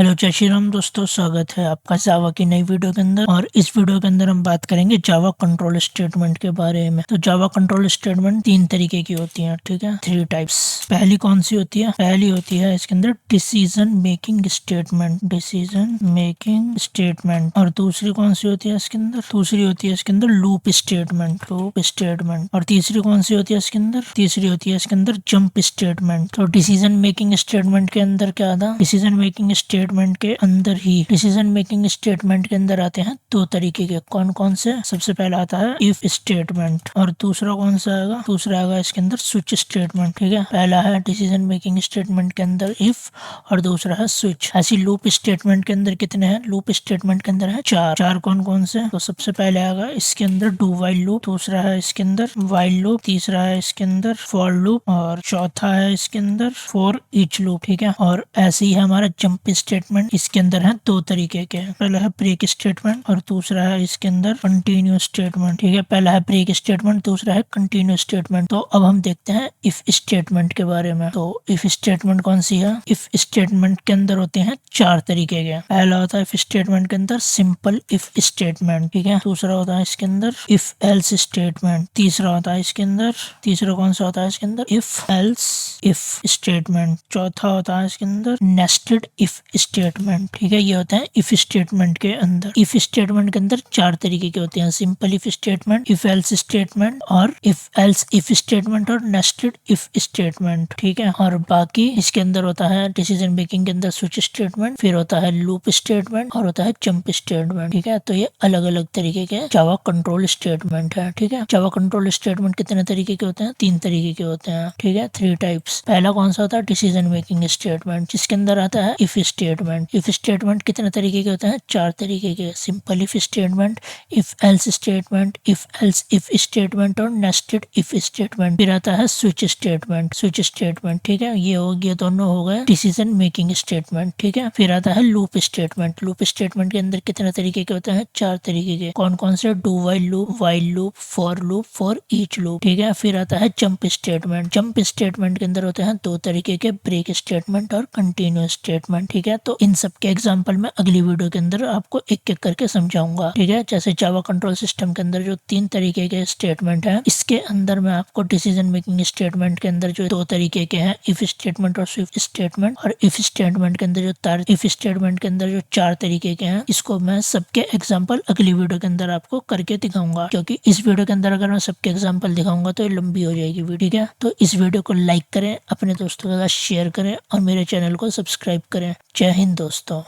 Hello जय श्री राम दोस्तों, स्वागत है आपका जावा की नई वीडियो के अंदर। और इस वीडियो के अंदर हम बात करेंगे जावा कंट्रोल स्टेटमेंट के बारे में। तो जावा कंट्रोल स्टेटमेंट तीन तरीके की होती हैं, ठीक है, 3 टाइप्स। पहली कौन सी होती है? पहली होती है इसके अंदर decision making statement, decision making statement. और दूसरी कौन सी होती है इसके अंदर? दूसरी होती है इसके अंदर लूप स्टेटमेंट, लूप स्टेटमेंट। और तीसरी कौन सी होती है इसके अंदर? तीसरी होती है इसके अंदर जंप स्टेटमेंट। तो डिसीजन मेकिंग स्टेटमेंट के अंदर क्या था? डिसीजन मेकिंग स्टेटमेंट के अंदर ही डिसीजन मेकिंग स्टेटमेंट के अंदर आते हैं दो तरीके के। कौन कौन से? सबसे पहला आता है इफ स्टेटमेंट, और दूसरा कौन सा आएगा? दूसरा आएगा इसके अंदर स्विच स्टेटमेंट, ठीक है। पहला है डिसीजन मेकिंग स्टेटमेंट के अंदर इफ, और दूसरा है स्विच। ऐसी लूप स्टेटमेंट के अंदर कितने हैं? लूप स्टेटमेंट के अंदर है चार कौन कौन से? तो सबसे पहले आएगा इसके अंदर डू वाइल लूप, दूसरा है इसके अंदर वाइल लूप, तीसरा है इसके अंदर फॉर लूप, और चौथा है इसके अंदर फॉर ईच लूप, ठीक है। और ऐसे ही है हमारा जंप स्टेटमेंट। इसके अंदर है दो तरीके के, पहला है ब्रेक स्टेटमेंट और दूसरा है इसके अंदर कंटिन्यू स्टेटमेंट, ठीक है। पहला है ब्रेक स्टेटमेंट, दूसरा है कंटिन्यू स्टेटमेंट। तो अब हम देखते हैं इफ स्टेटमेंट के बारे में। तो इफ स्टेटमेंट कौन सी है? इफ स्टेटमेंट के अंदर होते हैं चार तरीके के। पहला होता है इफ स्टेटमेंट के अंदर सिंपल इफ स्टेटमेंट, ठीक है। दूसरा होता है इसके अंदर इफ एल्स स्टेटमेंट, तीसरा होता है इसके अंदर, तीसरा कौन सा होता है इसके अंदर? If else if statement. चौथा होता है इसके अंदर नेस्टेड इफ स्टेटमेंट, ठीक है। ये होता है इफ स्टेटमेंट के अंदर। इफ स्टेटमेंट के अंदर चार तरीके के होते हैं, simple if statement, if else statement, और इफ एल्स इफ स्टेटमेंट, और नेस्टेड इफ स्टेटमेंट, ठीक है। और बाकी इसके अंदर होता है डिसीजन मेकिंग के अंदर स्विच स्टेटमेंट, फिर होता है लूप स्टेटमेंट, और होता है जंप स्टेटमेंट, ठीक है। तो ये अलग अलग तरीके के जावा कंट्रोल स्टेटमेंट है, ठीक है। जावा कंट्रोल स्टेटमेंट कितने तरीके के होते हैं? तीन तरीके के होते हैं, ठीक है, 3 टाइप्स। पहला कौन सा होता है? डिसीजन मेकिंग स्टेटमेंट, जिसके अंदर आता है इफ स्टेटमेंट। इफ स्टेटमेंट कितने तरीके के होते हैं? 4 तरीके के, simple if statement, if else statement, if else if statement, और नेस्टेड इफ स्टेटमेंट। फिर आता है स्विच स्टेटमेंट, स्विच स्टेटमेंट, ठीक है। ये दोनों हो गए डिसीजन मेकिंग स्टेटमेंट, ठीक है। फिर आता है लूप स्टेटमेंट। लूप स्टेटमेंट के अंदर कितने तरीके के होते हैं? 4 तरीके के। कौन कौन से? Do while loop, for loop, for each loop, ठीक है। फिर आता है जंप स्टेटमेंट। जंप स्टेटमेंट के अंदर होते हैं दो तरीके के, ब्रेक स्टेटमेंट और कंटिन्यू स्टेटमेंट, ठीक है। तो इन सब के एग्जांपल मैं अगली वीडियो के अंदर आपको एक एक करके समझाऊंगा, ठीक है। जैसे जावा कंट्रोल सिस्टम के अंदर जो 3 तरीके के स्टेटमेंट है, इसके अंदर मैं आपको डिसीजन मेकिंग स्टेटमेंट के अंदर जो 2 तरीके के हैं, इफ स्टेटमेंट और स्विच स्टेटमेंट, और इफ स्टेटमेंट के अंदर इफ स्टेटमेंट के अंदर जो 4 तरीके के हैं, इसको मैं सबके एग्जाम्पल अगली वीडियो के अंदर आपको करके दिखाऊंगा। क्योंकि इस वीडियो के अंदर अगर मैं सबके एग्जाम्पल दिखाऊंगा तो ये लंबी हो जाएगी वीडियो, ठीक है। तो इस वीडियो को लाइक करें, अपने दोस्तों के साथ शेयर करें, और मेरे चैनल को सब्सक्राइब करें। जय हिंद दोस्तों।